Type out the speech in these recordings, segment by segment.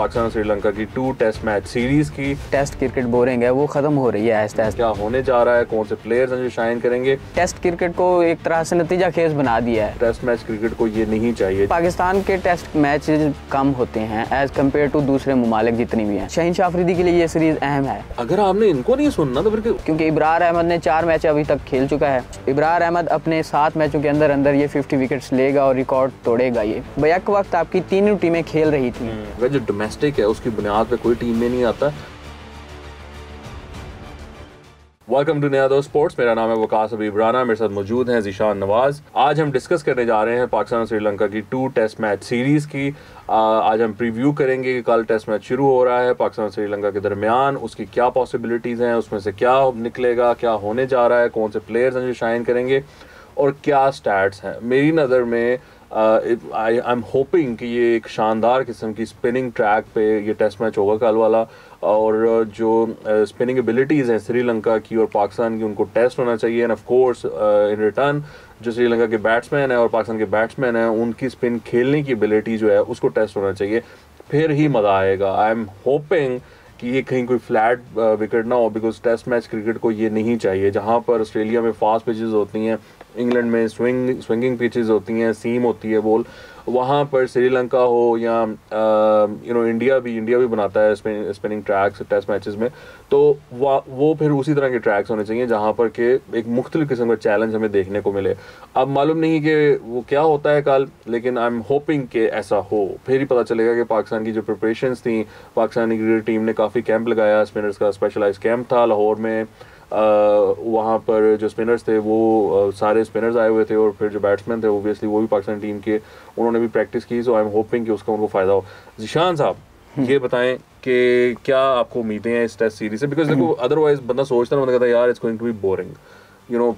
पाकिस्तान और श्रीलंका की 2 test match series की। टेस्ट क्रिकेट बोरिंग है, वो खत्म हो रही है आहिस्ता आहिस्ता। क्या होने जा रहा है, कौन से प्लेयर्स हैं जो शाइन करेंगे? टेस्ट क्रिकेट को एक तरह से नतीजा खेज बना दिया है। टेस्ट मैच क्रिकेट को ये नहीं चाहिए। पाकिस्तान के टेस्ट मैच कम होते हैं एज कम्पेयर टू दूसरे ममालिक जितनी भी हैं। शहीन अफरीदी के लिए ये सीरीज अहम है। अगर आपने इनको नहीं सुनना तो फिर क्योंकि इब्रार अहमद ने 4 मैच अभी तक खेल चुका है। इब्रार अहमद अपने 7 मैचों के अंदर अंदर ये 50 विकेट्स लेगा और रिकॉर्ड तोड़ेगा। ये बैक वक्त आपकी तीनों टीमें खेल रही थी। जो डोमेस्टिक है उसकी बुनियाद पे कोई टीम में नहीं आता। वेलकम टू नया दोस्त स्पोर्ट्स। मेरा नाम है वकास अबीब राना, मेरे साथ मौजूद हैं ज़ीशान नवाज। आज हम डिस्कस करने जा रहे हैं पाकिस्तान और श्रीलंका की 2 टेस्ट मैच सीरीज़ की। आज हम प्रीव्यू करेंगे कि कल टेस्ट मैच शुरू हो रहा है पाकिस्तान और श्रीलंका के दरमियान, उसकी क्या पॉसिबिलिटीज़ हैं, उसमें से क्या निकलेगा, क्या होने जा रहा है, कौन से प्लेयर्स हैं जो शाइन करेंगे और क्या स्टैट्स हैं। मेरी नज़र में आई एम होपिंग कि ये एक शानदार किस्म की स्पिनिंग ट्रैक पे ये टेस्ट मैच होगा कल वाला, और जो स्पिनिंग एबिलिटीज़ हैं श्रीलंका की और पाकिस्तान की उनको टेस्ट होना चाहिए। End of course in return जो श्रीलंका के बैट्समैन हैं और पाकिस्तान के बैट्समैन हैं उनकी स्पिन खेलने की एबिलिटी जो है उसको टेस्ट होना चाहिए, फिर ही मज़ा आएगा। आई एम होपिंग कि ये कहीं कोई फ्लैट विकेट ना हो, बिकॉज टेस्ट मैच क्रिकेट को ये नहीं चाहिए। जहाँ पर ऑस्ट्रेलिया में फास्ट पिचेस होती हैं, इंग्लैंड में स्विंगिंग पिचेस होती हैं, सीम होती है बॉल, वहाँ पर श्रीलंका हो या इंडिया भी बनाता है स्पिनिंग ट्रैक्स टेस्ट मैचेस में, तो वो फिर उसी तरह के ट्रैक्स होने चाहिए जहाँ पर के एक मुख्तलिफ किस्म का चैलेंज हमें देखने को मिले। अब मालूम नहीं कि वो क्या होता है कल, लेकिन आई एम होपिंग कि ऐसा हो, फिर ही पता चलेगा कि पाकिस्तान की जो प्रिपरेशंस थी, पाकिस्तानी क्रिकेट टीम ने काफ़ी कैंप लगाया, स्पिनर्स का स्पेशलाइज कैंप था लाहौर में। वहाँ पर जो स्पिनर्स थे वो सारे स्पिनर्स आए हुए थे, और फिर जो बैट्समैन थे ओबियसली वो भी पाकिस्तान टीम के, उन्होंने भी प्रैक्टिस की। सो आई एम होपिंग कि उसका उनको फ़ायदा हो। ज़ीशान साहब ये बताएं कि क्या आपको उम्मीदें हैं इस टेस्ट सीरीज से? बिकॉज देखो अदरवाइज बंदा सोचता ना, बंदा कहता है यार it's going to be boring,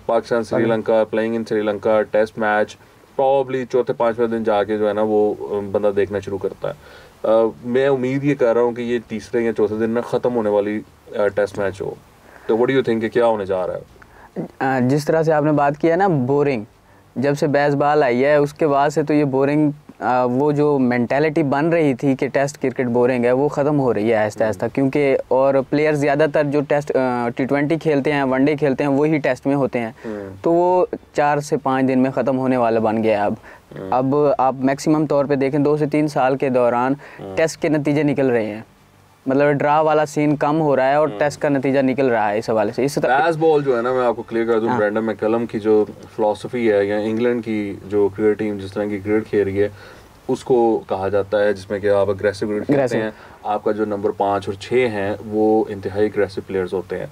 Pakistan Sri Lanka playing in Sri Lanka test match, probably चौथे 5वें दिन जाके जो है ना वो बंदा देखना शुरू करता है। मैं उम्मीद ये कर रहा हूँ कि ये तीसरे या चौथे दिन में ख़त्म होने वाली टेस्ट मैच हो। तो व्हाट डू यू थिंक कि क्या होने जा रहा है? जिस तरह से आपने बात किया ना बोरिंग, जब से बेसबॉल आई है उसके बाद से तो ये बोरिंग, वो जो मेंटालिटी बन रही थी कि टेस्ट क्रिकेट बोरिंग है, वो ख़त्म हो रही है आहिस्ता आहिस्ता। क्योंकि और प्लेयर्स ज़्यादातर जो टेस्ट T20 खेलते हैं, वनडे खेलते हैं, वही टेस्ट में होते हैं, तो वो 4 से 5 दिन में ख़त्म होने वाला बन गया है। अब आप मैक्सिमम तौर पे देखें 2 से 3 साल के दौरान टेस्ट के नतीजे निकल रहे हैं, मतलब ड्रा वाला सीन कम हो रहा है और टेस्ट का नतीजा निकल रहा है इस हवाले से। इस तरह बेसबॉल जो है ना, मैं आपको क्लियर कर दूं, ब्रेंडन मैकलम की जो फिलॉसफी है या इंग्लैंड की जो क्रिकेट टीम जिस तरह की क्रिकेट खेल रही है उसको कहा जाता है, जिसमें कि आप अग्रेसिव क्रिकेट खेलते हैं, आपका जो नंबर 5 और 6 हैं वो इंतहाई अग्रेसिव प्लेयर्स होते हैं।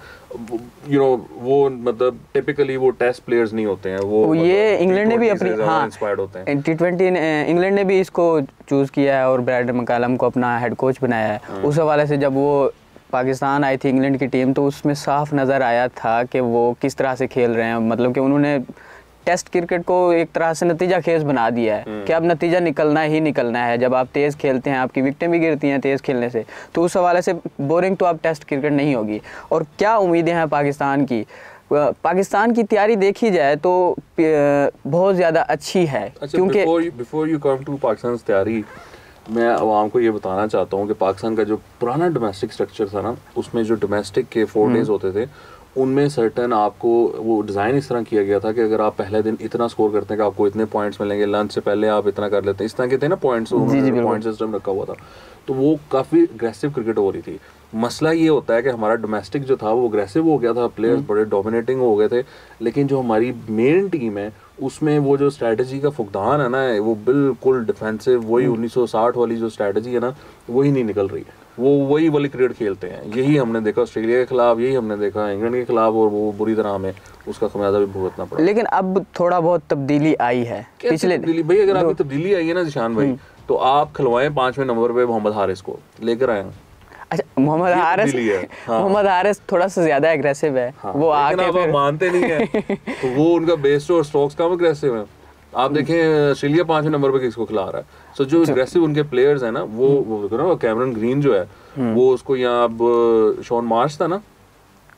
वो मतलब टिपिकली वो टेस्ट प्लेयर्स नहीं होते हैं, वो ये इंग्लैंड ने भी अपनी इंस्पायर्ड होते हैं। T20 इंग्लैंड ने भी इसको चूज़ किया है और ब्रेंडन मैकलम को अपना हेड कोच बनाया है। उस हवाले से जब वो पाकिस्तान आई थी इंग्लैंड की टीम, तो उसमें साफ नज़र आया था कि वो किस तरह से खेल रहे हैं, मतलब कि उन्होंने टेस्ट क्रिकेट को एक तरह से नतीजा खेज बना दिया है कि अब नतीजा निकलना ही निकलना है। जब आप तेज़ खेलते हैं आपकी विकेटें भी गिरती हैं तेज़ खेलने से, तो उस हवाले से बोरिंग तो अब टेस्ट क्रिकेट नहीं होगी। और क्या उम्मीदें हैं पाकिस्तान की? पाकिस्तान की तैयारी देखी जाए तो बहुत ज़्यादा अच्छी है। क्योंकि before you come to Pakistan की तैयारी, मैं आवाम को ये बताना चाहता हूँ कि पाकिस्तान का जो पुराना डोमेस्टिक स्ट्रक्चर था ना, उसमें जो डोमेस्टिक के 4 डेज होते थे, उनमें सर्टन आपको वो डिज़ाइन इस तरह किया गया था कि अगर आप पहले दिन इतना स्कोर करते हैं कि आपको इतने पॉइंट्स मिलेंगे, लंच से पहले आप इतना कर लेते हैं, इस तरह के थे ना पॉइंट्स, पॉइंट सिस्टम रखा हुआ था, तो वो काफ़ी अग्रेसिव क्रिकेट हो रही थी। मसला ये होता है कि हमारा डोमेस्टिक जो था वो अग्रेसिव हो गया था, प्लेयर्स बड़े डोमिनेटिंग हो गए थे, लेकिन जो हमारी मेन टीम है उसमें वो जो स्ट्रैटेजी का फुकदान है ना, वो बिल्कुल डिफेंसिव, वही 1960 वाली जो स्ट्रैटेजी है ना, वही नहीं निकल रही है। वो वही वाली क्रिकेट खेलते हैं। यही हमने देखा ऑस्ट्रेलिया के खिलाफ, यही हमने देखा इंग्लैंड के खिलाफ, और वो बुरी तरह हमें उसका खमियाजा भी भुगतना पड़ा। लेकिन अब थोड़ा बहुत तब्दीली आई है पिछले तब्दीली भाई, अगर आपकी तब्दीली आई है ना ज़ीशान भाई, तो आप खिलवाएं 5वें नंबर पे मोहम्मद हारिस को लेकर आए। अच्छा, मोहम्मद हारिस थोड़ा सा ज्यादा एग्रेसिव है। हाँ, वो आके फिर मानते नहीं है तो वो उनका बेस्ट और स्ट्रोक्स कम एग्रेसिव है। आप देखें ऑस्ट्रेलिया 5वें नंबर पे किसको खिला रहा है। सो जो एग्रेसिव उनके प्लेयर्स हैं ना, वो कैमरन ग्रीन जो है, वो उसको यहाँ अब शॉन मार्श था ना,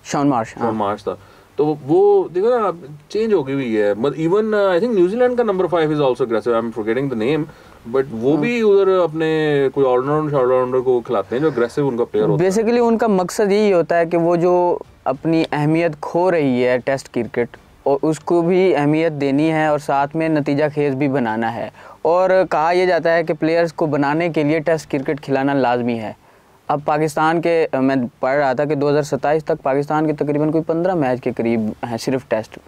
शॉन मार्श था, तो वो देखो ना चेंज हो गई हुई है। इवन आई थिंक न्यूजीलैंड का number 5 is also aggressive, I am forgetting the name, but वो भी उधर अपने कोई ऑलराउंडर को खिलाते हैं जो अग्रेसिव उनका प्लेयर होता है। बेसिकली उनका मकसद यही होता है कि वो जो अपनी अहमियत खो रही है टेस्ट क्रिकेट, और उसको भी अहमियत देनी है और साथ में नतीजा खेज भी बनाना है। और कहा यह जाता है कि प्लेयर्स को बनाने के लिए टेस्ट क्रिकेट खिलाना लाजमी है। अब पाकिस्तान के मैं पढ़ रहा था कि 2027 तक पाकिस्तान के तकरीबन कोई 15 मैच के करीब हैं सिर्फ टेस्ट,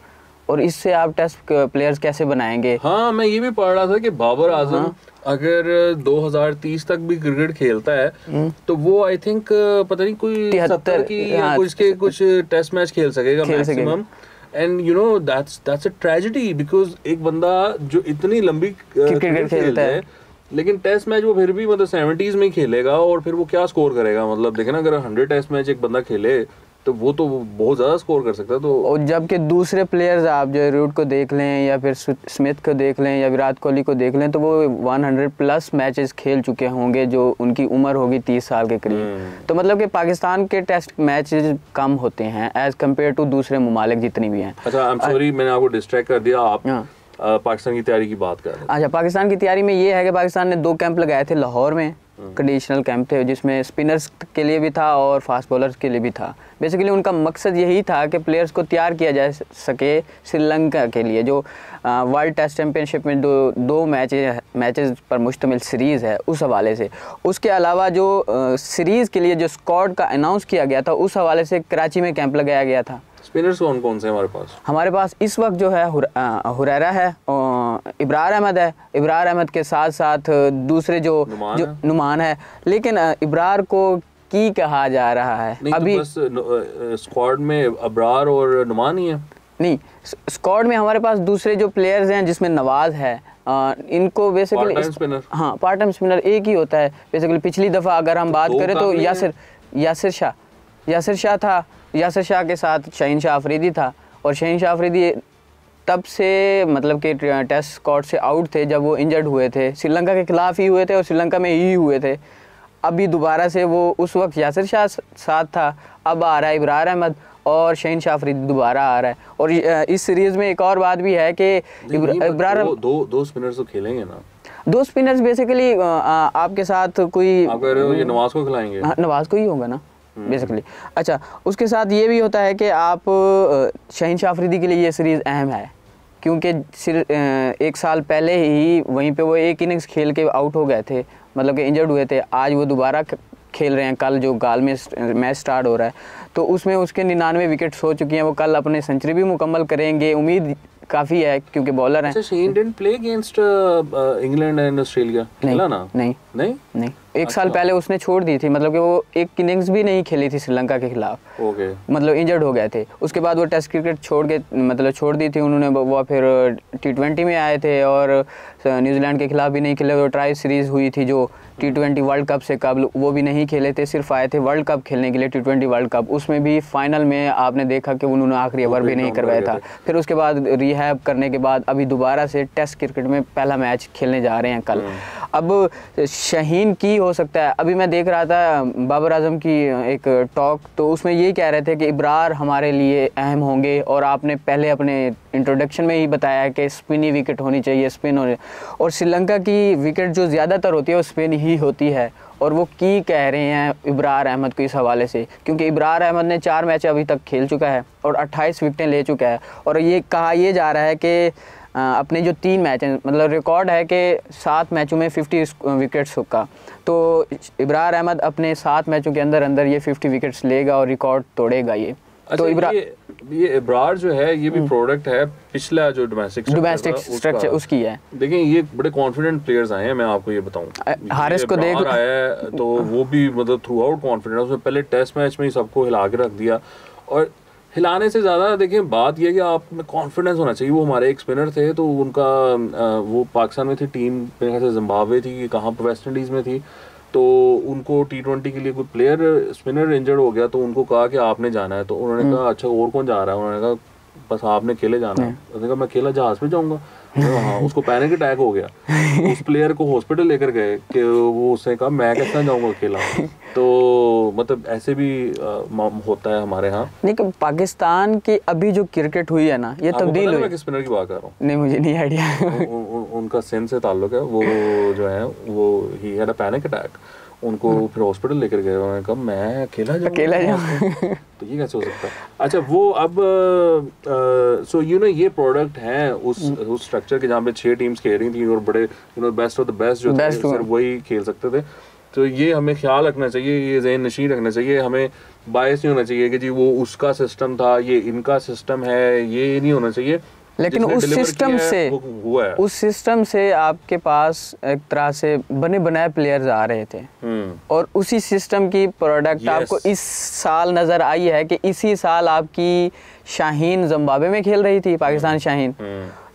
और इससे आप टेस्ट प्लेयर्स कैसे बनाएंगे? हाँ, मैं ये भी पढ़ रहा था कि बाबर आजम अगर 2030 तक भी क्रिकेट खेलता है तो वो आई थिंक पता नहीं कोई 70 की या कुछ टेस्ट मैच खेल सकेगा maximum. And you know that's a tragedy, because एक बंदा जो इतनी लंबी क्रिकेट खेलता है लेकिन टेस्ट मैच वो फिर भी मतलब 70s में ही खेलेगा, और फिर वो क्या स्कोर करेगा? मतलब देखे ना, अगर 100 टेस्ट मैच एक बंदा खेले तो वो तो बहुत ज़्यादा स्कोर कर सकता है। तो और जबकि दूसरे प्लेयर्स आप जो रूट को देख लें या फिर स्मिथ को देख लें या विराट कोहली को देख लें तो वो 100+ मैचेस खेल चुके होंगे जो उनकी उम्र होगी 30 साल के करीब। तो मतलब कि पाकिस्तान के टेस्ट मैचेस कम होते हैं एज कम्पेयर टू दूसरे ममालिक जितनी भी हैं। अच्छा, आई एम सॉरी, मैंने आपको डिस्ट्रैक्ट कर दिया। आप पाकिस्तान की तैयारी की बात कर रहे हैं। अच्छा, पाकिस्तान की तैयारी में ये है कि पाकिस्तान ने 2 कैंप लगाए थे लाहौर में, कंडीशनल कैंप थे जिसमें स्पिनर्स के लिए भी था और फास्ट बॉलर्स के लिए भी था। बेसिकली उनका मकसद यही था कि प्लेयर्स को तैयार किया जा सके श्रीलंका के लिए, जो वर्ल्ड टेस्ट चैम्पियनशिप में दो मैचेस पर मुश्तमिल सीरीज़ है, उस हवाले से। उसके अलावा जो सीरीज़ के लिए जो स्क्वाड का अनाउंस किया गया था उस हवाले से कराची में कैंप लगाया गया था। स्पिनर्स कौन कौन से हमारे पास? हमारे पास इस वक्त जो है हुरैरा है, इब्रार अहमद है। इब्रार अहमद के साथ साथ दूसरे जो नुमान है, लेकिन इब्रार को की कहा जा रहा है अभी। तो बस स्क्वाड में अब्रार और नुमान ही है? नहीं, स्क्वाड में हमारे पास दूसरे जो प्लेयर्स हैं जिसमें नवाज है, इनको बेसिकली पार्ट टाइम स्पिनर एक ही होता है बेसिकली। पिछली दफ़ा अगर हम बात करें तो यासिर शाह था, यासिर शाह के साथ शाहीन शाह अफरीदी था, और शाहीन शाह अफरीदी तब से मतलब कि टेस्ट स्क्वाड से आउट थे जब वो इंजर्ड हुए थे, श्रीलंका के खिलाफ ही हुए थे और श्रीलंका में ही हुए थे। अभी दोबारा से वो, उस वक्त यासिर शाह साथ था, अब आ रहा है इब्रार अहमद और शाहीन शाह अफरीदी दोबारा आ रहा है। और इस सीरीज़ में एक और बात भी है कि इब्रार दो स्पिनर्स तो खेलेंगे ना। 2 स्पिनर्स बेसिकली आपके साथ कोई, आप कह रहे हो ये नवाज को खिलाएंगे? हाँ, नवाज को ही होगा ना बेसिकली। अच्छा, उसके साथ ये भी होता है कि आप शाहीन शाह अफरीदी के लिए ये सीरीज़ अहम है क्योंकि 1 साल पहले ही वहीं पे वो एक इनिंग्स खेल के आउट हो गए थे, मतलब कि इंजर्ड हुए थे। आज वो दोबारा खेल रहे हैं, कल जो गाल में मैच स्टार्ट हो रहा है तो उसमें उसके 99 विकेट्स हो चुकी हैं। वो कल अपने सेंचुरी भी मुकम्मल करेंगे, उम्मीद काफ़ी है क्योंकि बॉलर हैं। Shaheen didn't play against England and Australia? खेला ना? नहीं 1 साल पहले उसने छोड़ दी थी, मतलब कि वो एक इनिंग्स भी नहीं खेली थी श्रीलंका के खिलाफ। ओके। मतलब इंजर्ड हो गए थे। उसके बाद वो टेस्ट क्रिकेट छोड़ दी थी उन्होंने। वो फिर T20 में आए थे और न्यूजीलैंड के खिलाफ भी नहीं खेले। वो ट्राई सीरीज़ हुई थी जो T20 वर्ल्ड कप से कबल, वो भी नहीं खेले थे, सिर्फ आए थे वर्ल्ड कप खेलने के लिए, T20 वर्ल्ड कप। उसमें भी फाइनल में आपने देखा कि उन्होंने आखिरी ओवर भी नहीं करवाया था। फिर उसके बाद रिहैब करने के बाद अभी दोबारा से टेस्ट क्रिकेट में पहला मैच खेलने जा रहे हैं कल। अब शाहीन की हो सकता है, अभी मैं देख रहा था बाबर आजम की एक टॉक, तो उसमें ये कह रहे थे कि इब्रार हमारे लिए अहम होंगे, और आपने पहले अपने इंट्रोडक्शन में ही बताया है कि स्पिनी विकेट होनी चाहिए, स्पिन होने, और श्रीलंका की विकेट जो ज़्यादातर होती है वो स्पिन ही होती है। और वो की कह रहे हैं इब्रार अहमद को इस हवाले से, क्योंकि इब्रार अहमद ने 4 मैच अभी तक खेल चुका है और 28 विकेटें ले चुका है। और ये कहा यह जा रहा है कि अपने जो 3 मैच हैं, मतलब रिकॉर्ड है कि 7 मैचों में 50 विकेट्स का, तो इब्रार अहमद अपने 7 मैचों के अंदर ये 50 विकेट्स लेगा और रिकॉर्ड तोड़ेगा ये। अच्छा, तो ये इब्रार जो है ये भी प्रोडक्ट है पिछला जो डोमेस्टिक स्ट्रक्चर उसकी है। देखिए ये बड़े कॉन्फिडेंट प्लेयर्स आए हैं, मैं आपको ये बताऊं। हारिस को देख आया है तो वो भी मतलब थ्रू आउट कॉन्फिडेंट, उसने पहले टेस्ट मैच में ही सबको हिला के रख दिया। और हिलाने से ज़्यादा देखिए बात यह कि आप में कॉन्फिडेंस होना चाहिए। वो हमारे एक स्पिनर थे, तो उनका वो पाकिस्तान में थी टीम, मेरे ख्याल से जिम्बाब्वे थी, कहाँ पर वेस्ट इंडीज़ में थी, तो उनको T20 के लिए कोई प्लेयर स्पिनर इंजर्ड हो गया, तो उनको कहा कि आपने जाना है। तो उन्होंने कहा अच्छा और कौन जा रहा है? उन्होंने कहा बस आपने अकेले जाना है। उन्होंने कहा मैं अकेला जहाज़ पे जाऊँगा? हाँ, उसको पैनिक अटैक हो गया। उस प्लेयर को हॉस्पिटल लेकर गए कि वो उसने कहा मैं कैसे जाऊँगा अकेला। तो मतलब ऐसे भी होता है हमारे यहाँ। नहीं, पाकिस्तान की अभी जो क्रिकेट हुई है ना, ये तब्दील हुई। मैं किस स्पिनर की बात कर रहा हूँ? नहीं, मुझे नहीं आइडिया। उनका सिंध से ताल्लुक है, वो जो है वो he had a panic attack, उनको फिर हॉस्पिटल लेकर गए, उन्होंने कहा मैं अकेला जाऊँ तो ये कैसे हो सकता है। अच्छा वो अब सो यू नो ये प्रोडक्ट है उस स्ट्रक्चर के जहाँ पे 6 टीम्स खेल रही थी और बड़े you know best of the best जो थे सिर्फ वही खेल सकते थे। तो ये हमें ख्याल रखना चाहिए, ये ज़हन नशीन रखना चाहिए, हमें बायस नहीं होना चाहिए कि जी वो उसका सिस्टम था ये इनका सिस्टम है, ये नहीं होना चाहिए। लेकिन उस सिस्टम से आपके पास एक तरह से बने बनाए प्लेयर्स आ रहे थे और उसी सिस्टम की प्रोडक्ट आपको इस साल नज़र आई है कि इसी साल आपकी शाहीन जिम्बाब्वे में खेल रही थी, पाकिस्तान शाहीन।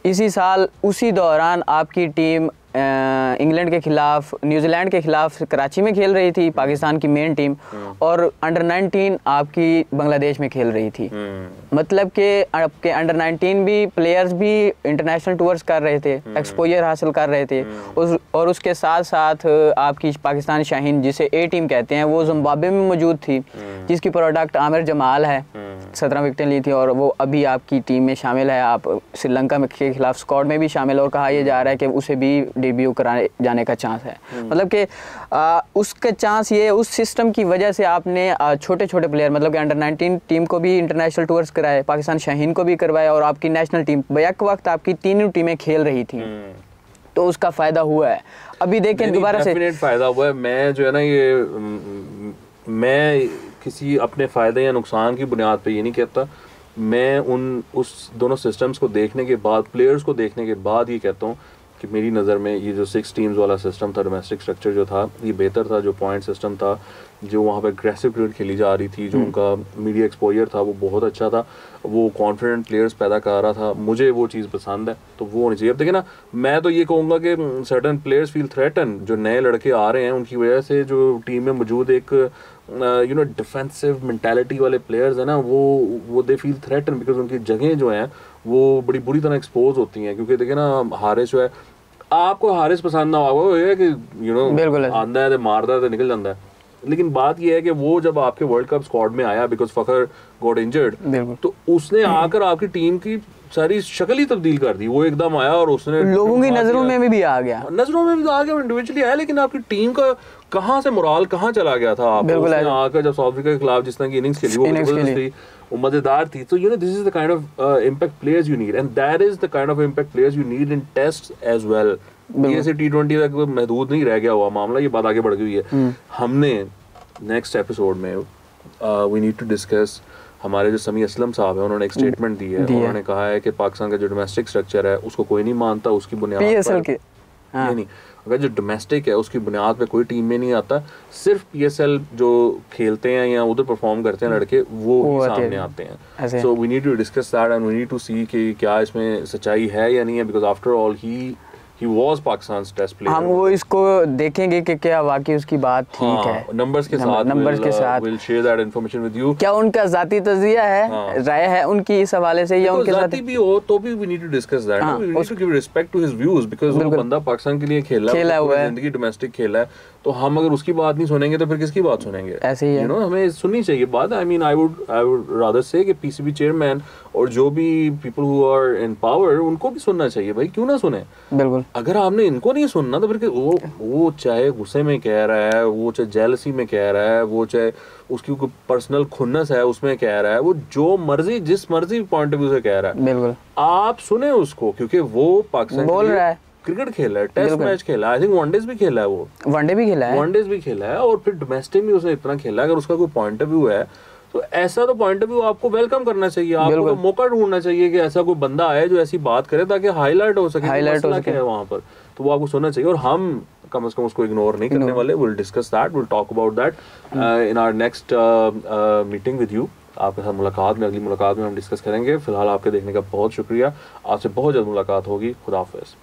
इसी साल उसी दौरान आपकी टीम इंग्लैंड के खिलाफ, न्यूजीलैंड के खिलाफ कराची में खेल रही थी, पाकिस्तान की मेन टीम, और अंडर 19 आपकी बांग्लादेश में खेल रही थी। मतलब कि आपके अंडर 19 भी प्लेयर्स भी इंटरनेशनल टूर्स कर रहे थे, एक्सपोजर हासिल कर रहे थे, और उसके साथ साथ आपकी पाकिस्तान शाहीन जिसे ए टीम कहते हैं वो जिम्बाब्वे में मौजूद थी, जिसकी प्रोडक्ट आमिर जमाल है, 17 विकेटें ली थी और वो अभी आपकी टीम में शामिल है। आप श्रीलंका के खिलाफ स्क्वाड में भी शामिल, और कहा यह जा रहा है कि उसे भी डेब्यू कराने जाने का चांस है। मतलब कि उसका चांस ये उस सिस्टम की वजह से आपने छोटे छोटे प्लेयर मतलब कि अंडर 19 टीम को भी इंटरनेशनल टूर्स कराए, पाकिस्तान शाहीन को भी करवाया, और आपकी नेशनल टीम बैक वक्त आपकी तीनों टीमें खेल रही थी, तो उसका फ़ायदा हुआ है। अभी देखें दोबारा से फ़ायदा हुआ है। मैं जो है ना ये मैं किसी अपने फ़ायदे या नुकसान की बुनियाद पे ये नहीं कहता, मैं उस दोनों सिस्टम्स को देखने के बाद, प्लेयर्स को देखने के बाद ये कहता हूँ कि मेरी नज़र में ये जो 6 टीम्स वाला सिस्टम था, डोमेस्टिक स्ट्रक्चर जो था, ये बेहतर था। जो पॉइंट सिस्टम था, जो वहाँ पे एग्रेसिव क्रिकेट खेली जा रही थी, जो उनका मीडिया एक्सपोजर था वो बहुत अच्छा था, वो कॉन्फिडेंट प्लेयर्स पैदा कर रहा था, मुझे वो चीज़ पसंद है, तो वो होनी चाहिए। अब देखिए ना, मैं तो ये कहूँगा कि सर्टन प्लेयर्स फील थ्रेटन, जो नए लड़के आ रहे हैं उनकी वजह से जो टीम में मौजूद एक यू नो डिफेंसिव मेंटालिटी वाले प्लेयर्स हैं ना, वो दे फील थ्रेटन बिकॉज उनकी जगहें जो हैं वो बड़ी बुरी तरह एक्सपोज होती हैं। क्योंकि देखिए ना, हारिस जो है, आपको हारिस पसंद ना होगा, ये है कि यू नो आंदा है तो मारता है तो निकल जाता है, लेकिन बात ये है कि वो जब आपके वर्ल्ड कप स्क्वाड में आया बिकॉज फखर गॉट इंजर्ड, तो उसने आकर आपकी टीम की सारी शक्ल ही तब्दील कर दी। वो एकदम आया और उसने लोगों की नजरों में भी आ गया, इंडिविजुअली आया, लेकिन आपकी टीम का कहाँ से मोराल कहाँ चला गया था। उसने आकर जब साउथ अफ्रीका के खिलाफ जिस तरह की इनिंग्स खेली वो मजेदार थी। तो you know this is the kind of impact players you need, and that is the kind of impact players you need in test as well. ये से T20 तक महदूद नहीं रह गया हुआ मामला, ये बात आगे बढ़ गई है। हमने नेक्स्ट एपिसोड में वी नीड टू डिस्कस, हमारे जो समी असलम साहब है उन्होंने एक स्टेटमेंट दी है, उन्होंने कहा है कि पाकिस्तान का जो डोमेस्टिक स्ट्रक्चर है उसको कोई नहीं मानता, उसकी बुनियाद पर नहीं, अगर जो डोमेस्टिक है उसकी बुनियाद पे कोई टीम में नहीं आता, सिर्फ PSL जो खेलते हैं या उधर परफॉर्म करते हैं लड़के वो ही सामने आते हैं। So we need to discuss that and we need to see कि क्या इसमें सच्चाई है या नहीं है, because after all he was Pakistan's test player। हम वो इसको देखेंगे कि क्या वाकई उसकी बात ठीक है, नंबर्स के साथ we'll share that information with you। क्या उनका जाती तज़किया है, राय है उनकी इस हवाले से, या उनके साथ भी हो तो भी we need to discuss that, we need to give respect to his views because वो बंदा पाकिस्तान के लिए खेला हुआ है, जिंदगी डोमेस्टिक खेला है, तो हम अगर उसकी बात नहीं सुनेंगे तो फिर किसकी बात सुनेंगे? ऐसे ही है, you know, हमें सुननी चाहिए बात। I mean I would rather say कि PCB चेयरमैन और जो भी people who are in power उनको भी सुनना चाहिए भाई, क्यों ना सुने। बिल्कुल, अगर आपने इनको नहीं सुनना तो फिर वो चाहे गुस्से में कह रहा है, वो चाहे जेलसी में कह रहा है, वो चाहे उसकी कोई पर्सनल खुन्नस है उसमें कह रहा है, वो जो मर्जी जिस मर्जी पॉइंट ऑफ व्यू से कह रहा है, बिल्कुल आप सुने उसको, क्योंकि वो पाकिस्तान बोल रहा है, क्रिकेट खेला है, टेस्ट मैच खेला है, आई थिंक वनडेज भी खेला है, वो वनडे भी खेला है और फिर डोमेस्टिक भी उसने इतना खेला है। अगर उसका कोई पॉइंट ऑफ व्यू है तो ऐसा तो पॉइंट ऑफ व्यू आपको वेलकम करना चाहिए, आपको मौका ढूंढना चाहिए कि ऐसा कोई बंदा आए जो ऐसी बात करे ताकि हाईलाइट हो सके वहाँ पर, तो वो आपको सुनना चाहिए। और हम कम से कम उसको इग्नोर नहीं करने वाले। Will discuss that, will talk about that in our next meeting with you. आपके साथ अगली मुलाकात में हम डिस्कस करेंगे। फिलहाल आपके देखने का बहुत शुक्रिया, आपसे बहुत जल्द मुलाकात होगी। खुदा हाफिज़।